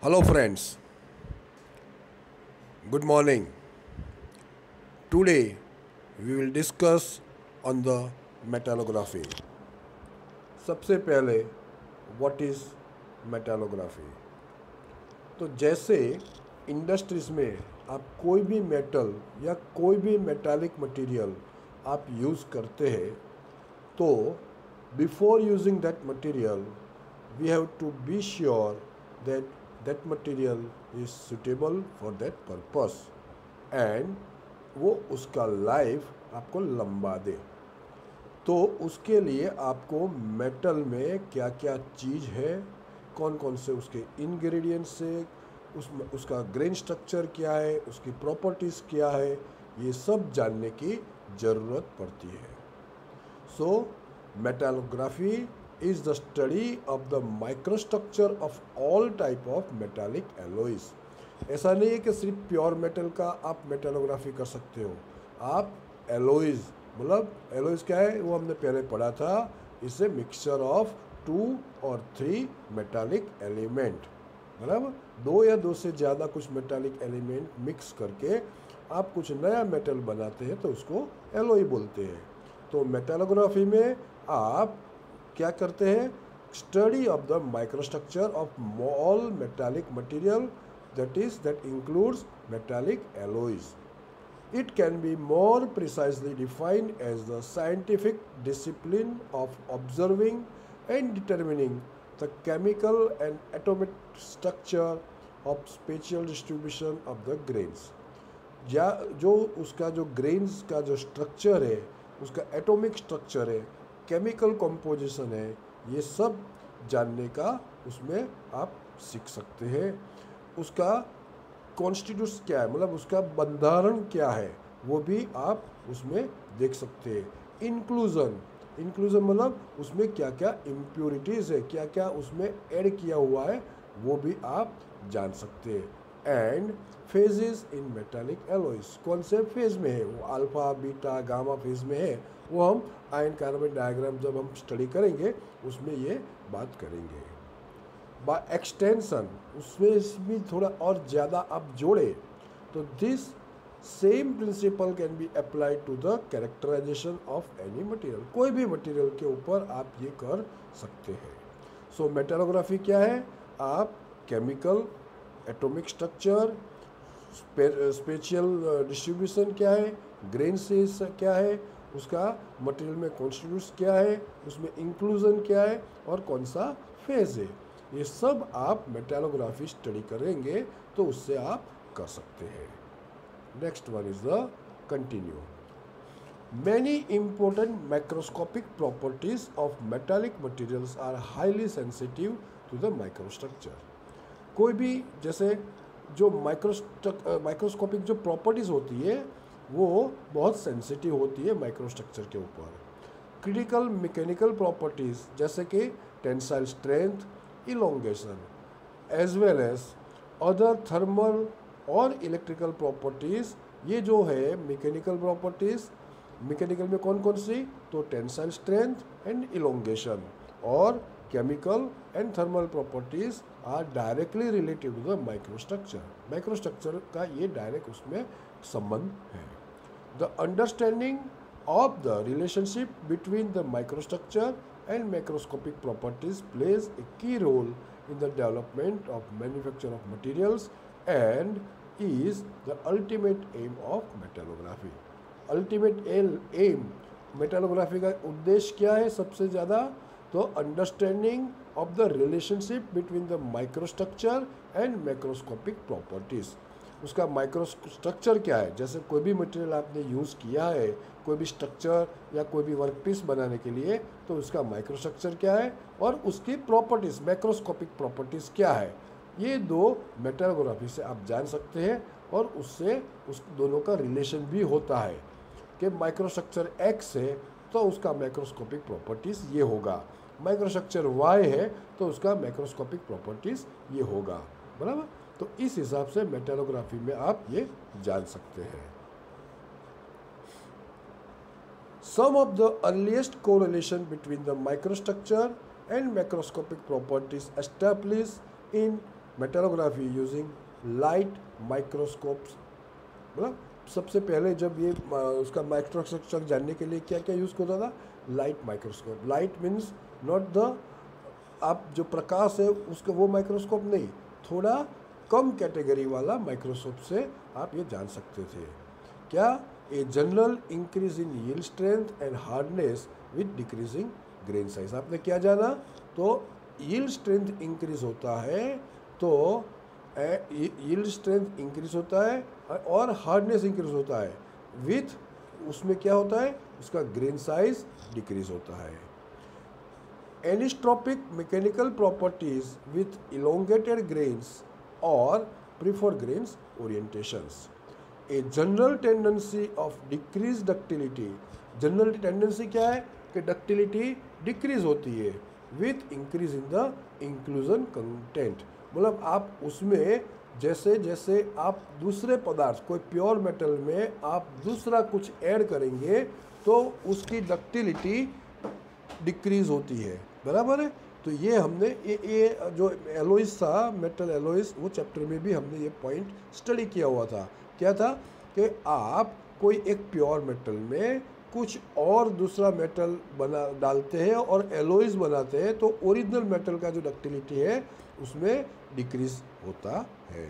Hello, friends. Good morning. Today we will discuss on the metallography. सबसे पहले what is मेटलोग्राफी। तो जैसे industries में आप कोई भी मेटल या कोई भी मेटालिक मटेरियल आप यूज़ करते हैं, तो before using that material we have to be sure that that material is suitable for that purpose and वो उसका लाइफ आपको लंबा दे। तो उसके लिए आपको मेटल में क्या क्या चीज़ है, कौन कौन से उसके इंग्रेडिएंट्स है, उसका ग्रेन स्ट्रक्चर क्या है, उसकी प्रॉपर्टीज़ क्या है, ये सब जानने की ज़रूरत पड़ती है। So, metallography is the study of the microstructure of all type of metallic alloys. ऐसा नहीं है कि सिर्फ प्योर मेटल का आप मेटलोग्राफी कर सकते हो। आप एलोइज, मतलब एलोइज क्या है वो हमने पहले पढ़ा था, इसे मिक्सचर ऑफ 2 और 3 मेटालिक एलिमेंट, मतलब 2 या 2 से ज़्यादा कुछ मेटालिक एलिमेंट मिक्स करके आप कुछ नया मेटल बनाते हैं तो उसको एलोई बोलते हैं। तो मेटलोग्राफी में आप क्या करते हैं, study of the microstructure of all metallic material, that includes metallic alloys. It can be more precisely defined as the scientific discipline of observing and determining the chemical and atomic structure of spatial distribution of the grains. या जो उसका जो grains का जो structure है, उसका atomic structure है, chemical composition है, ये सब जानने का उसमें आप सीख सकते हैं। उसका कॉन्स्टिट्यूट्स क्या है, मतलब उसका बंधारण क्या है, वो भी आप उसमें देख सकते हैं। इंक्लूजन मतलब उसमें क्या क्या इम्प्योरिटीज़ है, क्या क्या उसमें ऐड किया हुआ है, वो भी आप जान सकते हैं। And phases in metallic alloys, कौन से फेज में है, वो अल्फा बीटा गामा फेज में है, वो हम आयन कार्बन डायग्राम जब हम स्टडी करेंगे उसमें ये बात करेंगे। बाय एक्सटेंशन, उसमें भी थोड़ा और ज़्यादा आप जोड़े तो this same principle can be applied to the characterization of any material, कोई भी मटेरियल के ऊपर आप ये कर सकते हैं। सो मेटलोग्राफी क्या है, आप chemical, atomic structure, spatial distribution क्या है, ग्रेन साइज क्या है, उसका मटेरियल में कॉन्स्टिट्यूट्स क्या है, उसमें इंक्लूजन क्या है और कौन सा फेज है, ये सब आप मेटलोग्राफी स्टडी करेंगे तो उससे आप कर सकते हैं। Next one is the continue. Many important macroscopic properties of metallic materials are highly sensitive to the microstructure. कोई भी जैसे जो माइक्रोस्कोपिक जो प्रॉपर्टीज़ होती है वो बहुत सेंसिटिव होती है माइक्रोस्ट्रक्चर के ऊपर। क्रिटिकल मैकेनिकल प्रॉपर्टीज़ जैसे कि tensile strength, elongation, as well as other thermal और इलेक्ट्रिकल प्रॉपर्टीज़, ये जो है मैकेनिकल प्रॉपर्टीज़, मैकेनिकल में कौन कौन सी, तो टेंसाइल स्ट्रेंथ एंड इलोंगेशन, और chemical and thermal properties are directly related to the microstructure, microstructure का ये डायरेक्ट उसमें संबंध है। The understanding of the relationship between the microstructure and macroscopic properties plays a key role in the development of manufacture of materials and is the ultimate aim of metallography. Ultimate aim metallography का उद्देश्य क्या है सबसे ज़्यादा, तो understanding of the relationship between the microstructure and macroscopic properties, उसका micro structure क्या है, जैसे कोई भी मटेरियल आपने यूज़ किया है कोई भी स्ट्रक्चर या कोई भी वर्क पीस बनाने के लिए, तो उसका माइक्रो स्ट्रक्चर क्या है और उसकी प्रॉपर्टीज़ मैक्रोस्कोपिक प्रॉपर्टीज़ क्या है, ये दो मेटलोग्राफी से आप जान सकते हैं। और उससे उस दोनों का रिलेशन भी होता है कि माइक्रो स्ट्रक्चर एक्स है तो उसका मैक्रोस्कोपिक प्रॉपर्टीज़ ये होगा, माइक्रो स्ट्रक्चर वाई है तो उसका मैक्रोस्कोपिक प्रॉपर्टीज़ ये होगा, बराबर। तो इस हिसाब से मेटलोग्राफी में आप ये जान सकते हैं। Some of the earliest correlation between the microstructure and macroscopic properties establish in metallography using light microscopes. मतलब सबसे पहले जब ये उसका माइक्रोस्ट्रक्चर जानने के लिए क्या क्या यूज़ होता था, light microscope. Light means not the आप जो प्रकाश है उसका वो माइक्रोस्कोप नहीं, थोड़ा कम कैटेगरी वाला माइक्रोस्कोप से आप ये जान सकते थे। क्या? A general increase in yield strength and hardness with decreasing grain size. आपने क्या जाना? तो यील्ड स्ट्रेंथ इंक्रीज होता है, तो यील्ड स्ट्रेंथ इंक्रीज होता है और हार्डनेस इंक्रीज होता है, विथ उसमें क्या होता है, उसका ग्रेन साइज डिक्रीज होता है। Anisotropic mechanical properties with elongated grains और prefer grains orientations. A general tendency of decrease ductility. General tendency क्या है कि डक्टिलिटी डिक्रीज होती है with increase in the inclusion content. मतलब आप उसमें जैसे जैसे आप दूसरे पदार्थ, कोई प्योर मेटल में आप दूसरा कुछ ऐड करेंगे तो उसकी डक्टिलिटी डिक्रीज होती है, बराबर है। तो ये हमने ये जो एलोइस था, मेटल एलोइस, वो चैप्टर में भी हमने ये पॉइंट स्टडी किया हुआ था। क्या था कि आप कोई एक प्योर मेटल में कुछ और दूसरा मेटल बना डालते हैं और एलोइस बनाते हैं, तो ओरिजिनल मेटल का जो डक्टिलिटी है उसमें डिक्रीज होता है।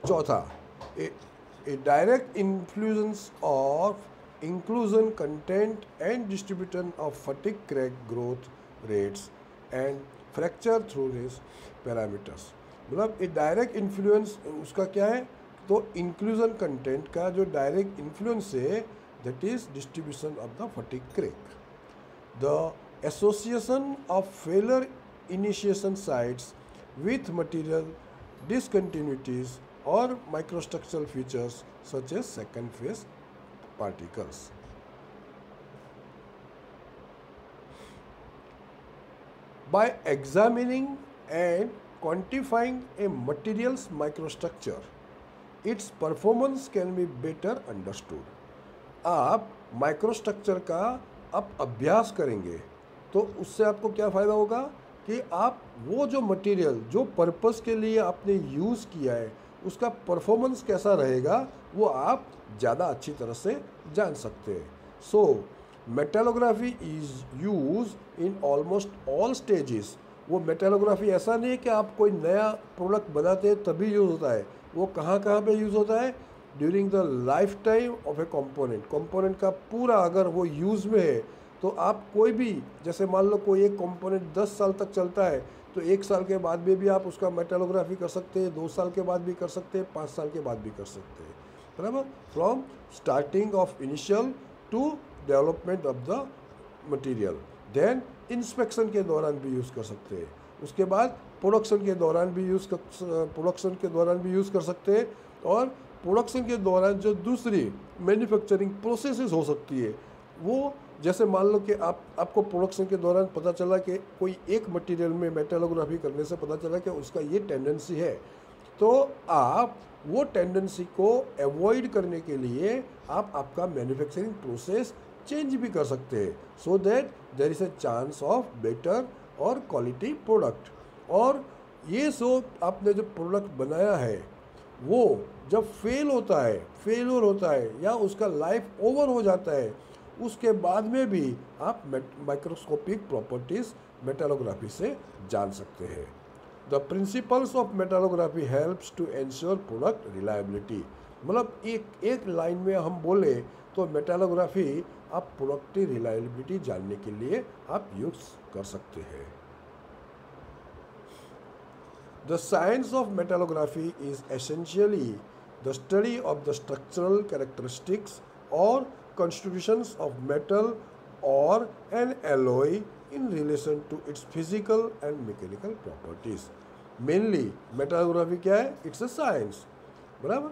चौथा, a direct influence of inclusion content and distribution of fatigue crack growth rates and fracture throughness parameters। मतलब ये डायरेक्ट इन्फ्लुएंस उसका क्या है, तो इंक्लूजन कंटेंट का जो डायरेक्ट इन्फ्लुएंस है, that is distribution of the fatigue crack. The association of failure initiation sites with material discontinuities और microstructural features such as second phase particles। By examining and quantifying a material's microstructure, its performance can be better understood। आप microstructure का आप अभ्यास करेंगे तो उससे आपको क्या फ़ायदा होगा कि आप वो जो मटेरियल जो पर्पस के लिए आपने यूज़ किया है उसका परफॉर्मेंस कैसा रहेगा वो आप ज़्यादा अच्छी तरह से जान सकते हैं। So metallography is use in almost all stages. वो मेटलोग्राफी ऐसा नहीं है कि आप कोई नया प्रोडक्ट बनाते हैं तभी यूज़ होता है, वो कहाँ कहाँ पे यूज़ होता है, during the life time of A component. Component का पूरा अगर वो यूज़ में है तो आप कोई भी, जैसे मान लो कोई एक कंपोनेंट 10 साल तक चलता है तो 1 साल के बाद में भी आप उसका मेटलोग्राफी कर सकते हैं, 2 साल के बाद भी कर सकते हैं, 5 साल के बाद भी कर सकते हैं, बराबर। From starting of initial to development of the material. Then inspection के दौरान भी यूज़ कर सकते हैं, उसके बाद प्रोडक्शन के दौरान भी यूज़ कर सकते हैं, और प्रोडक्शन के दौरान जो दूसरी मैन्युफैक्चरिंग प्रोसेसेस हो सकती है, वो जैसे मान लो कि आपको प्रोडक्शन के दौरान पता चला कि कोई एक मटेरियल में मेटलोग्राफी करने से पता चला कि उसका ये टेंडेंसी है, तो आप वो टेंडेंसी को अवॉइड करने के लिए आप आपका मैन्युफैक्चरिंग प्रोसेस चेंज भी कर सकते हैं, so that there is a chance of better और क्वालिटी प्रोडक्ट। और ये सो आपने जो प्रोडक्ट बनाया है वो जब फेलियर होता है या उसका लाइफ ओवर हो जाता है, उसके बाद में भी आप माइक्रोस्कोपिक प्रॉपर्टीज मेटलोग्राफी से जान सकते हैं। The principles of metallography helps to ensure product reliability. मतलब एक लाइन में हम बोले तो मेटलोग्राफी आप प्रोडक्ट की रिलायबिलिटी जानने के लिए आप यूज कर सकते हैं। The science of metallography is essentially the study of the structural characteristics और constitutions of metal or an alloy in relation to its physical and mechanical properties। Mainly मेटलोग्राफी क्या है? इट्स अ साइंस, बराबर।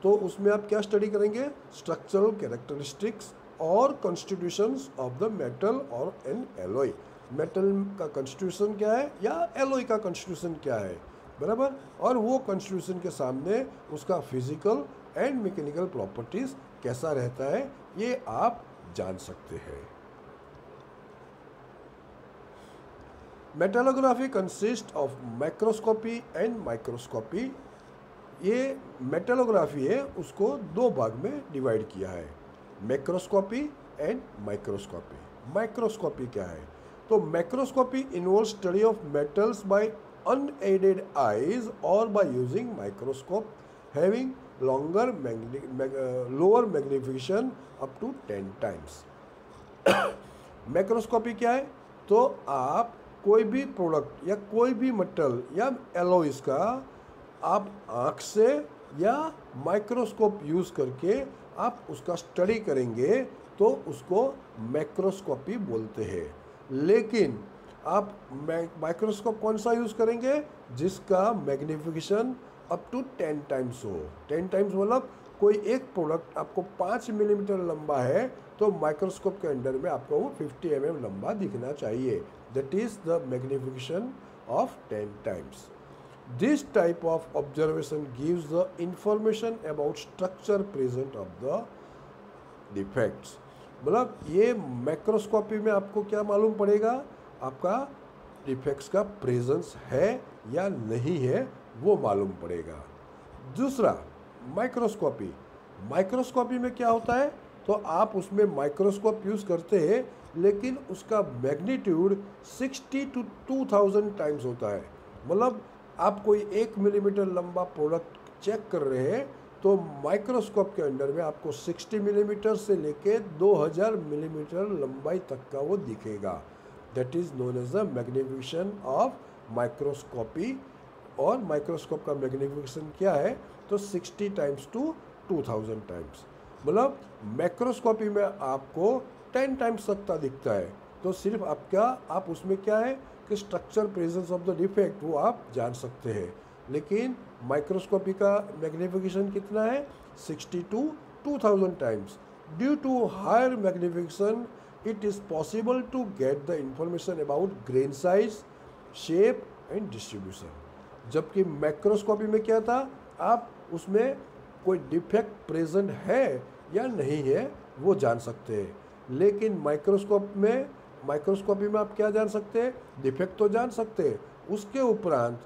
तो उसमें आप क्या स्टडी करेंगे? Structural characteristics और कॉन्स्टिट्यूशंस ऑफ द मेटल और एन एलॉय। मेटल का कॉन्स्टिट्यूशन क्या है या एलॉय का कॉन्स्टिट्यूशन क्या है, बराबर। और वो कॉन्स्टिट्यूशन के सामने उसका फिजिकल एंड मैकेनिकल प्रॉपर्टीज कैसा रहता है ये आप जान सकते हैं। Metallography consist of microscopy and microscopy. ये मेटलोग्राफी है उसको दो भाग में डिवाइड किया है, मैक्रोस्कोपी एंड माइक्रोस्कोपी। माइक्रोस्कोपी क्या है? तो macroscopy involve study of metals by unaided eyes और by using microscope having lower magnification up to 10 times. Macroscopy क्या है? तो आप कोई भी प्रोडक्ट या कोई भी मेटल या एलॉयज का आप आँख से या माइक्रोस्कोप यूज़ करके आप उसका स्टडी करेंगे तो उसको मैक्रोस्कोपी बोलते हैं। लेकिन आप माइक्रोस्कोप कौन सा यूज़ करेंगे? जिसका मैग्निफिकेशन अप टू 10 टाइम्स हो। 10 टाइम्स मतलब कोई एक प्रोडक्ट आपको 5 मिलीमीटर लंबा है तो माइक्रोस्कोप के अंडर में आपको वो 50 mm लंबा दिखना चाहिए। That is the magnification of 10 times. This type of observation gives the information about structure present of the defects. मतलब ये मैक्रोस्कोपी में आपको क्या मालूम पड़ेगा? आपका डिफेक्ट्स का प्रेजेंस है या नहीं है वो मालूम पड़ेगा। दूसरा माइक्रोस्कोपी। माइक्रोस्कोपी में क्या होता है? तो आप उसमें माइक्रोस्कोप यूज़ करते हैं लेकिन उसका मैग्नीट्यूड 60 to 2000 टाइम्स होता है। मतलब आप कोई 1 मिलीमीटर लंबा प्रोडक्ट चेक कर रहे हैं तो माइक्रोस्कोप के अंडर में आपको 60 मिलीमीटर से लेके 2000 मिलीमीटर लंबाई तक का वो दिखेगा। That is known as the magnification of microscopy. और माइक्रोस्कोप का मैग्निफिकेशन क्या है? तो 60 टाइम्स टू 2000 टाइम्स। मतलब मैक्रोस्कोपी में आपको 10 टाइम्स तक का दिखता है तो सिर्फ आप उसमें क्या है कि structure presence of the defect वो आप जान सकते हैं। लेकिन माइक्रोस्कोपी का मैग्निफिकेशन कितना है? 60 to 2000 times. Due to higher magnification it is possible to get the information about grain size, shape and distribution. जबकि मैक्रोस्कोपी में क्या था? आप उसमें कोई डिफेक्ट प्रेजेंट है या नहीं है वो जान सकते हैं। लेकिन माइक्रोस्कोपी में आप क्या जान सकते हैं? डिफेक्ट तो जान सकते हैं, उसके उपरांत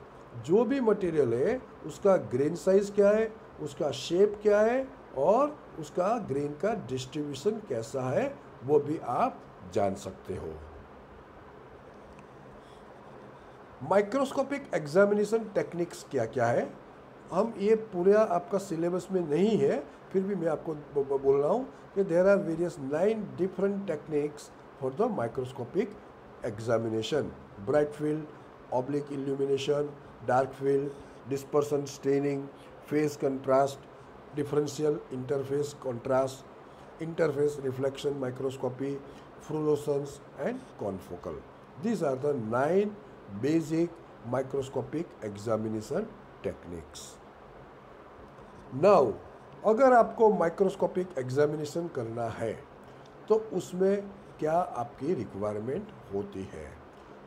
जो भी मटेरियल है उसका ग्रेन साइज क्या है, उसका शेप क्या है और उसका ग्रेन का डिस्ट्रीब्यूशन कैसा है वो भी आप जान सकते हो। माइक्रोस्कोपिक एग्जामिनेशन टेक्निक्स क्या क्या है? हम ये पूरा आपका सिलेबस में नहीं है फिर भी मैं आपको बोल रहा हूँ कि there are various 9 different techniques for the microscopic examination. Bright field, oblique illumination, dark field, dispersion staining, phase contrast, differential interference contrast, interference reflection microscopy, fluorescence and confocal. These are the 9 basic microscopic examination techniques. Now, अगर आपको microscopic examination करना है तो उसमें क्या आपकी requirement होती है?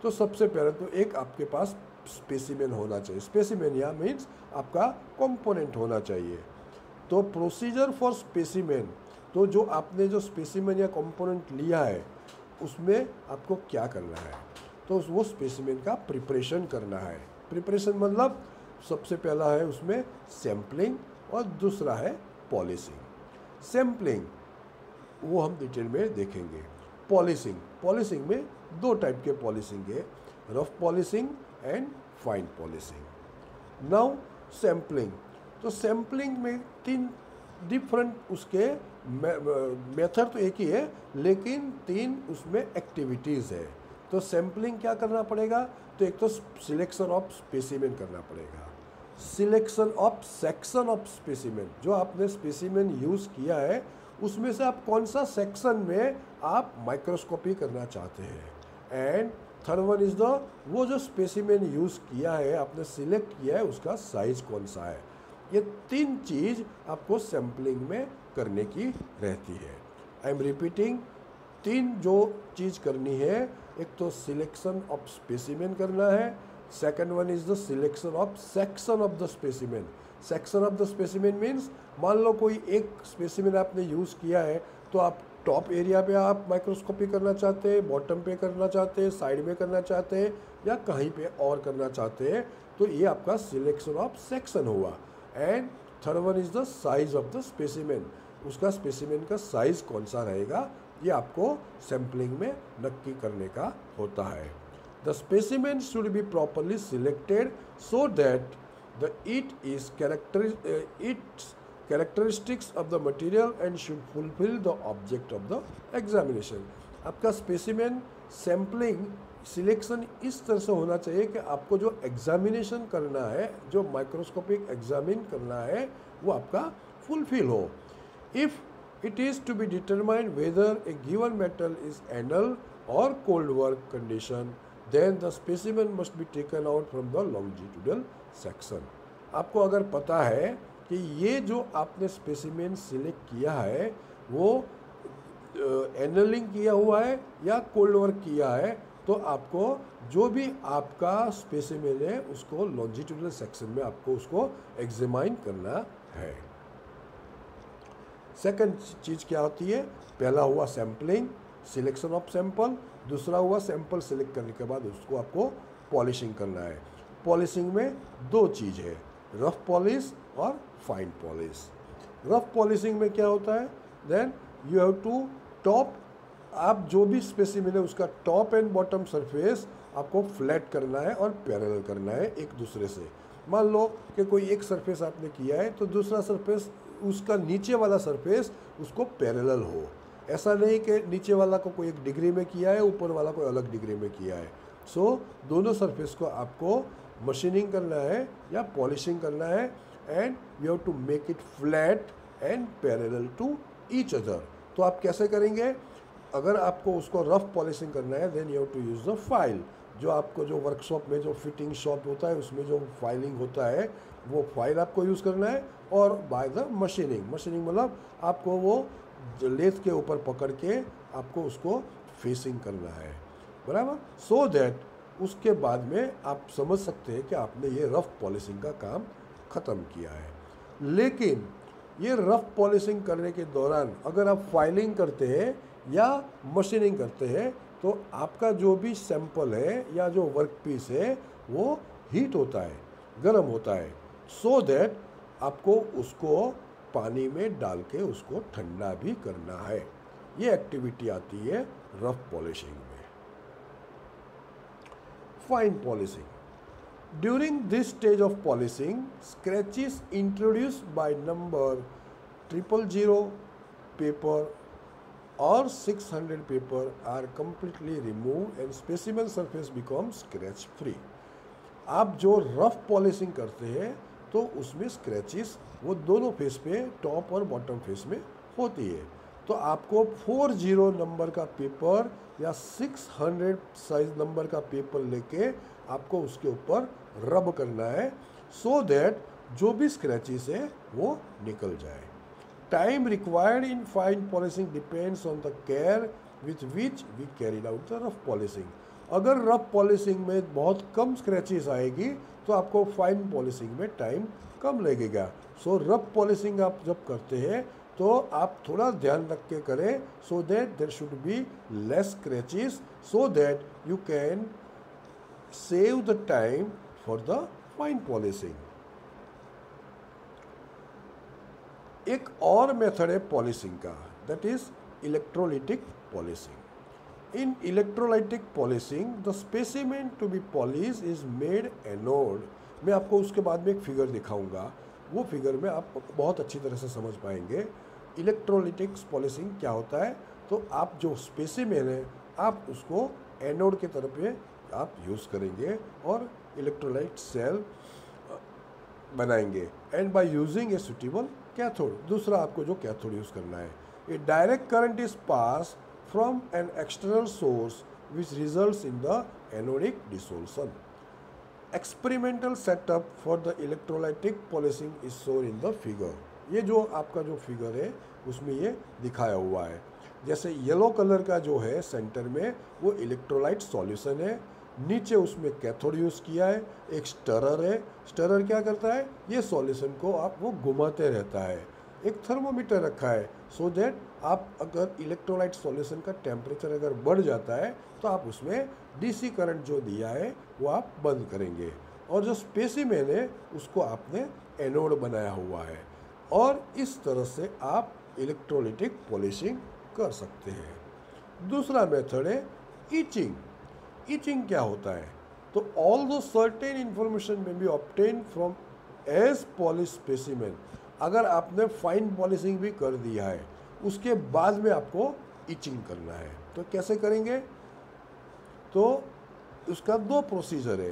तो सबसे पहले तो एक आपके पास स्पेसिमेन होना चाहिए। स्पेसिमेन या मीन्स आपका कंपोनेंट होना चाहिए। तो प्रोसीजर फॉर स्पेसिमेन, तो जो आपने जो स्पेसिमेन या कंपोनेंट लिया है उसमें आपको क्या करना है? तो वो स्पेसिमेन का प्रिपरेशन करना है। प्रिपरेशन मतलब सबसे पहला है उसमें सैम्पलिंग और दूसरा है पॉलिशिंग। सैम्पलिंग वो हम डिटेल में देखेंगे। पॉलिशिंग में 2 टाइप के पॉलिशिंग है, rough polishing and fine polishing. Now sampling, तो सैम्पलिंग में 3 डिफरेंट उसके मेथड तो एक ही है लेकिन 3 उसमें एक्टिविटीज़ है। तो सैम्पलिंग क्या करना पड़ेगा? तो एक तो सिलेक्शन ऑफ स्पेसिमेन करना पड़ेगा, selection of section of specimen, जो आपने स्पेसिमेन यूज़ किया है उसमें से आप कौन सा सेक्शन में आप माइक्रोस्कोपी करना चाहते हैं, and third one is the वो जो स्पेसिमेन यूज़ किया है आपने सिलेक्ट किया है उसका साइज कौन सा है। ये 3 चीज़ आपको सैम्पलिंग में करने की रहती है। आई एम रिपीटिंग, 3 जो चीज़ करनी है, एक तो सिलेक्शन ऑफ स्पेसिमेन करना है, second one is the selection of section of the specimen. Section of the specimen means मान लो कोई एक स्पेसिमेन आपने यूज़ किया है तो आप टॉप एरिया पे आप माइक्रोस्कोपी करना चाहते हैं, बॉटम पे करना चाहते हैं, साइड में करना चाहते हैं, या कहीं पे और करना चाहते हैं, तो ये आपका सिलेक्शन ऑफ सेक्शन हुआ। And third one is the size of the specimen, उसका स्पेसिमेन का साइज कौन सा रहेगा, ये आपको सैम्पलिंग में नक्की करने का होता है। The specimen should be properly selected so that the its characteristics of the material and should fulfill the object of the examination। आपका स्पेसिमेन सैम्पलिंग सिलेक्शन इस तरह से होना चाहिए कि आपको जो एग्जामिनेशन करना है, जो माइक्रोस्कोपिक एग्जामिन करना है, वो आपका फुलफिल हो। If it is to be determined whether a given metal is anneal और cold work condition, then the specimen must be taken out from the longitudinal section. आपको अगर पता है कि ये जो आपने स्पेसिमेन सिलेक्ट किया है वो एनलिंग किया हुआ है या कोल्ड वर्क किया है, तो आपको जो भी आपका स्पेसिमेन है उसको लॉन्जिट्यूडल सेक्शन में आपको उसको एग्जामाइन करना है। सेकंड चीज़ क्या होती है, पहला हुआ सैम्पलिंग, सिलेक्शन ऑफ सैंपल, दूसरा हुआ सैंपल सिलेक्ट करने के बाद उसको आपको पॉलिशिंग करना है। पॉलिशिंग में दो चीज़ है, रफ पॉलिश और फाइन पॉलिश। रफ पॉलिशिंग में क्या होता है, then you have to top, आप जो भी स्पेसिमेन है उसका टॉप एंड बॉटम सरफेस आपको फ्लैट करना है और पैरेलल करना है एक दूसरे से। मान लो कि कोई एक सरफेस आपने किया है तो दूसरा सरफेस, उसका नीचे वाला सरफेस उसको पैरेलल हो। ऐसा नहीं कि नीचे वाला को कोई एक डिग्री में किया है, ऊपर वाला कोई अलग डिग्री में किया है। सो दोनों सरफेस को आपको मशीनिंग करना है या पॉलिशिंग करना है, and you have to make it flat and parallel to each other. तो आप कैसे करेंगे, अगर आपको उसको रफ पॉलिशिंग करना है then you have to use the file. जो आपको जो वर्कशॉप में जो फिटिंग शॉप होता है उसमें जो फाइलिंग होता है वो फाइल आपको यूज़ करना है, और बाय द मशीनिंग, मशीनिंग मतलब आपको वो लेथ के ऊपर पकड़ के आपको उसको फेसिंग करना है, बराबर। सो दैट उसके बाद में आप समझ सकते हैं कि आपने ये रफ पॉलिशिंग का काम ख़त्म किया है। लेकिन ये रफ पॉलिशिंग करने के दौरान अगर आप फाइलिंग करते हैं या मशीनिंग करते हैं तो आपका जो भी सैंपल है या जो वर्क पीस है वो हीट होता है, गर्म होता है, सो दैट आपको उसको पानी में डाल के उसको ठंडा भी करना है। ये एक्टिविटी आती है रफ पॉलिशिंग में। Fine polishing, during this stage of polishing scratches introduced by number 000 paper or 600 paper are completely removed and specimen surface becomes scratch free। आप जो रफ पॉलिशिंग करते हैं तो उसमें स्क्रैचेस वो दोनों फेस पे, टॉप और बॉटम फेस में होती है। तो आपको 40 नंबर का पेपर या 600 साइज नंबर का पेपर लेके आपको उसके ऊपर रब करना है, सो दैट जो भी स्क्रैचेस है वो निकल जाए। Time required in fine polishing depends on the care with which we carried out the rough polishing। अगर रफ पॉलिशिंग में बहुत कम स्क्रैचेस आएगी तो आपको फाइन पॉलिशिंग में टाइम कम लगेगा। सो रफ पॉलिशिंग आप जब करते हैं तो आप थोड़ा ध्यान रख के करें, so that there should be less scratches, so that you can save the time for the fine polishing. एक और मेथड है पॉलिशिंग का, that is electrolytic polishing. In electrolytic polishing the specimen to be polish is made anode. मैं आपको उसके बाद में एक फिगर दिखाऊंगा, वो फिगर में आप बहुत अच्छी तरह से समझ पाएंगे इलेक्ट्रोलाइटिक पॉलिशिंग क्या होता है। तो आप जो स्पेसिमेन है आप उसको एनोड के तरफ पे आप यूज़ करेंगे और इलेक्ट्रोलाइट सेल बनाएंगे, and by using a suitable cathode. दूसरा आपको जो कैथोड यूज़ करना है, a direct current is pass from an external source which results in the anodic dissolution. Experimental setup for the electrolytic polishing is shown in the figure. ये जो आपका जो figure है उसमें ये दिखाया हुआ है। जैसे येलो कलर का जो है सेंटर में वो इलेक्ट्रोलाइट सॉल्यूशन है, नीचे उसमें कैथोड यूज़ किया है, एक स्टरर है। स्टरर क्या करता है, ये सॉल्यूशन को आप वो घुमाते रहता है। एक थर्मोमीटर रखा है, सो दैट आप अगर इलेक्ट्रोलाइट सॉल्यूशन का टेम्परेचर अगर बढ़ जाता है तो आप उसमें डीसी करंट जो दिया है वो आप बंद करेंगे, और जो स्पेसिमेन है उसको आपने एनोड बनाया हुआ है, और इस तरह से आप इलेक्ट्रोलिटिक पॉलिशिंग कर सकते हैं। दूसरा मेथड है ईचिंग। ईचिंग क्या होता है? तो although certain information may be obtain from as polish specimen. अगर आपने फाइन पॉलिशिंग भी कर दिया है उसके बाद में आपको ईचिंग करना है, तो कैसे करेंगे? तो उसका दो प्रोसीजर है,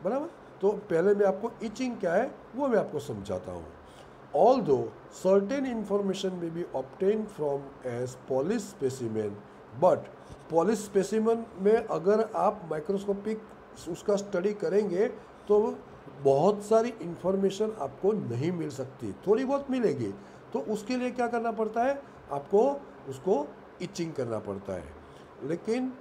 बराबर। तो पहले मैं आपको ईचिंग क्या है वो मैं आपको समझाता हूँ। Although certain information may be obtain from as polish specimen, but polish specimen में अगर आप माइक्रोस्कोपिक उसका स्टडी करेंगे तो बहुत सारी इंफॉर्मेशन आपको नहीं मिल सकती, थोड़ी बहुत मिलेगी। तो उसके लिए क्या करना पड़ता है? आपको उसको इचिंग करना पड़ता है। लेकिन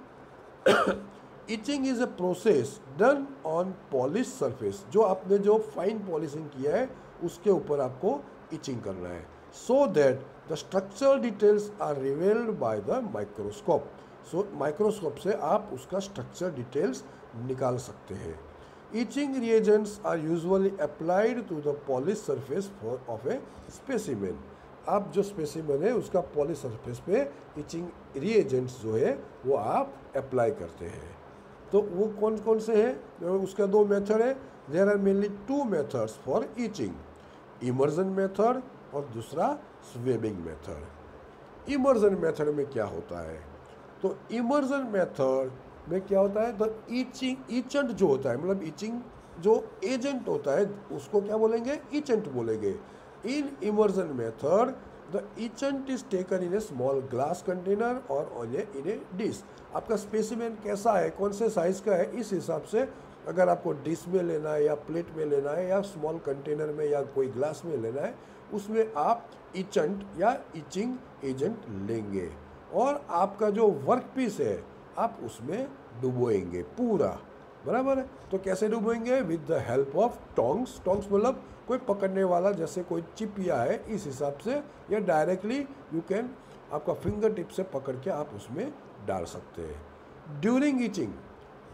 etching is a process done on polish surface. जो आपने जो फाइन पॉलिशिंग किया है उसके ऊपर आपको इचिंग करना है, so that the structural details are revealed by the microscope. So microscope से आप उसका स्ट्रक्चर डिटेल्स निकाल सकते हैं। Etching reagents are usually applied to the polish surface of a specimen. आप जो स्पेसिमेन है उसका पॉलिश सरफेस पे इचिंग रिएजेंट्स जो है वो आप अप्लाई करते हैं। तो वो कौन कौन से हैं? उसका दो मेथड है। There are mainly two methods for etching, immersion method और दूसरा स्वेबिंग मेथड। इमर्जन मेथड में क्या होता है? तो इमर्जन मेथड में क्या होता है? द इचिंग इचेंट जो होता है, मतलब इचिंग जो एजेंट होता है उसको क्या बोलेंगे? इचेंट बोलेंगे। In immersion method the etchant is taken in a small glass container और इन ए डिश। आपका स्पेसिमेन कैसा है, कौन से साइज का है, इस हिसाब से अगर आपको डिश में लेना है या प्लेट में लेना है या स्मॉल कंटेनर में या कोई ग्लास में लेना है, उसमें आप इचेंट या इचिंग एजेंट लेंगे, और आपका जो वर्क पीस है आप उसमें डुबोएंगे पूरा, बराबर है। तो कैसे डुबोएंगे? With the help of tongs. Tongs मतलब कोई पकड़ने वाला, जैसे कोई चिपिया है इस हिसाब से, या डायरेक्टली यू कैन आपका फिंगर टिप से पकड़ के आप उसमें डाल सकते हैं। ड्यूरिंग इचिंग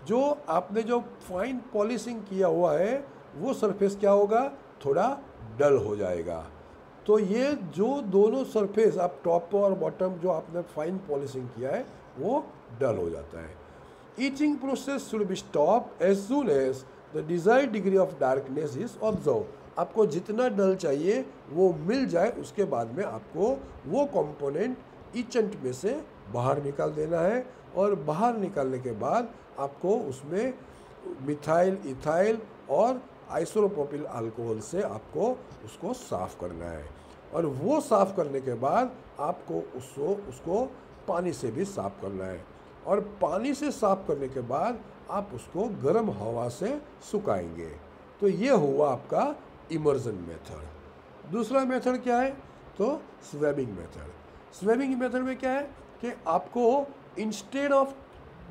जो आपने जो फाइन पॉलिशिंग किया हुआ है वो सरफेस क्या होगा? थोड़ा डल हो जाएगा। तो ये जो दोनों सरफेस आप टॉप और बॉटम जो आपने फाइन पॉलिशिंग किया है वो डल हो जाता है। Etching process should be stop as soon as the desired degree of darkness is observe. आपको जितना डल चाहिए वो मिल जाए उसके बाद में आपको वो कंपोनेंट इचेंट में से बाहर निकाल देना है, और बाहर निकालने के बाद आपको उसमें मिथाइल, इथाइल और आइसोप्रोपिल अल्कोहल से आपको उसको साफ़ करना है, और वो साफ़ करने के बाद आपको उसको पानी से भी साफ़ करना है, और पानी से साफ़ करने के बाद आप उसको गर्म हवा से सुखाएंगे। तो ये हुआ आपका इमर्जन मेथड। दूसरा मेथड क्या है? तो स्वेबिंग मेथड। स्वेबिंग मेथड में क्या है कि आपको instead of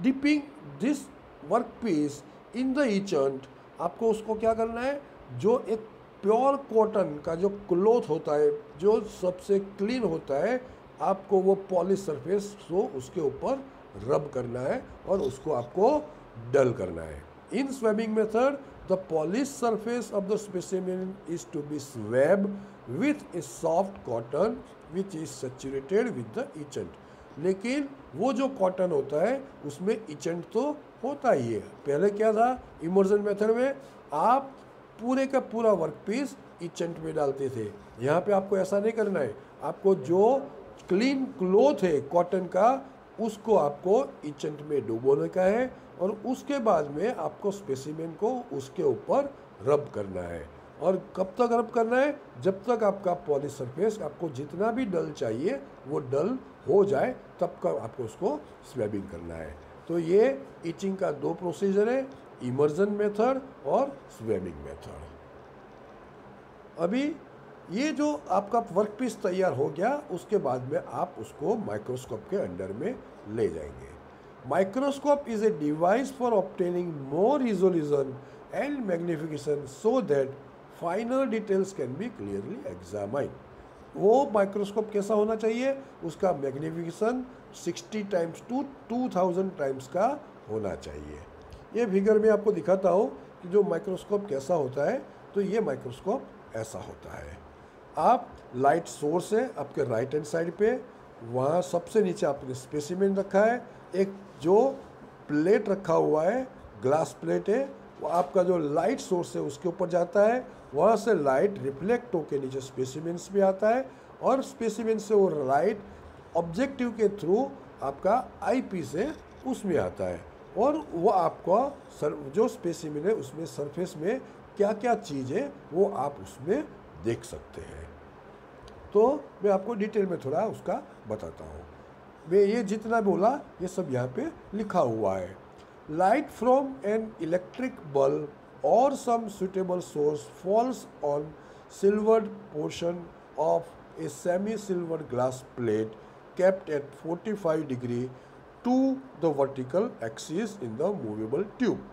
dipping this work piece in the etchant, आपको उसको क्या करना है? जो एक प्योर कॉटन का जो क्लॉथ होता है जो सबसे क्लीन होता है, आपको वो पॉलिश सरफेस को उसके ऊपर रब करना है और उसको आपको डल करना है। In swabbing method the polish surface of the specimen is to be swabbed with a soft cotton which is saturated with the etchant. लेकिन वो जो कॉटन होता है उसमें इचेंट तो होता ही है। पहले क्या था? इमर्जन मेथड में आप पूरे का पूरा वर्क पीस इचेंट में डालते थे। यहाँ पे आपको ऐसा नहीं करना है। आपको जो क्लीन क्लॉथ है कॉटन का उसको आपको इचेंट में डुबोने का है, और उसके बाद में आपको स्पेसिमेन को उसके ऊपर रब करना है। और कब तक रब करना है? जब तक आपका पॉलिश सरफेस आपको जितना भी डल चाहिए वो डल हो जाए, तब का आपको उसको स्वेबिंग करना है। तो ये इचिंग का दो प्रोसीजर है, इमर्जन मेथड और स्वेबिंग मेथड। अभी ये जो आपका वर्क पीस तैयार हो गया उसके बाद में आप उसको माइक्रोस्कोप के अंडर में ले जाएंगे। Microscope is a device for obtaining more resolution and magnification so that final details can be clearly examined. वो माइक्रोस्कोप कैसा होना चाहिए, उसका मैग्निफिकेशन 60 टाइम्स टू 2000 टाइम्स का होना चाहिए। ये फिगर में आपको दिखाता हूँ कि जो माइक्रोस्कोप कैसा होता है। तो ये माइक्रोस्कोप ऐसा होता है। आप लाइट सोर्स है आपके राइट हैंड साइड पे, वहाँ सबसे नीचे आपने स्पेसिमेन रखा है, एक जो प्लेट रखा हुआ है, ग्लास प्लेट है, वो आपका जो लाइट सोर्स है उसके ऊपर जाता है, वहाँ से लाइट रिफ्लेक्ट होकर नीचे स्पेसिमेंस पे आता है, और स्पेसिमेन से वो लाइट ऑब्जेक्टिव के थ्रू आपका आईपीस है उसमें आता है, और वो आपका जो स्पेसिमेन है उसमें सरफेस में क्या क्या चीज़ है वो आप उसमें देख सकते हैं। तो मैं आपको डिटेल में थोड़ा उसका बताता हूँ। मैं ये जितना बोला ये सब यहाँ पे लिखा हुआ है। Light from an electric bulb और some suitable source falls on silvered portion of a semi silver glass plate kept at 45 degree to the vertical axis in the movable tube.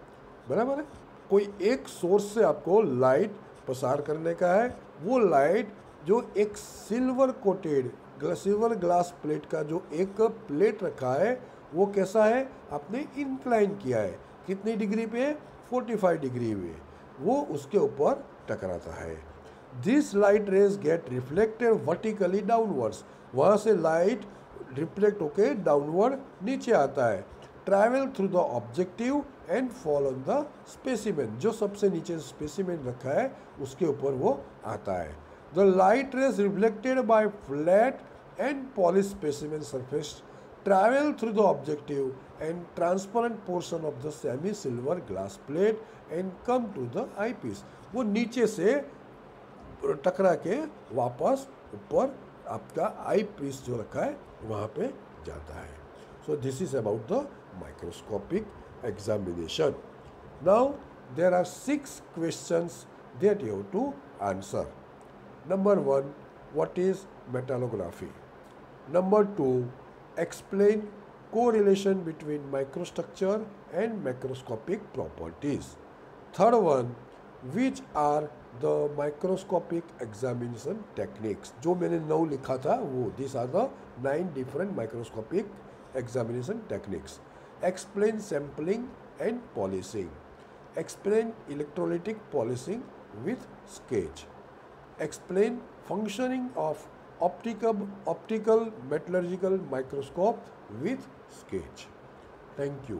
बराबर है। कोई एक सोर्स से आपको लाइट प्रसार करने का है, वो लाइट जो एक silver coated silver glass plate का जो एक प्लेट रखा है वो कैसा है, आपने इंक्लाइन किया है कितनी डिग्री पे, 45 डिग्री पे, वो उसके ऊपर टकराता है। This light rays gate reflected vertically downwards, वहाँ से लाइट रिफ्लेक्ट होके डाउनवर्ड नीचे आता है, travel through the objective and fall on the specimen, जो सबसे नीचे स्पेसिमेन रखा है उसके ऊपर वो आता है। The light rays reflected by flat and polish specimen surface travel through the objective and transparent portion of the semi silver glass plate and come to the eye piece, वो नीचे से टकरा के वापस ऊपर आपका आई पीस जो रखा है वहाँ पे जाता है। So this is about the microscopic examination. Now there are 6 questions that you have to answer. Number 1, what is metallography? Number 2, explain correlation between microstructure and macroscopic properties. Third one, which are the microscopic examination techniques? जो मैंने 9 लिखा था वो, these are the 9 different microscopic examination techniques. Explain sampling and polishing. Explain electrolytic polishing with sketch. Explain functioning of optical metallurgical microscope with sketch. Thank you.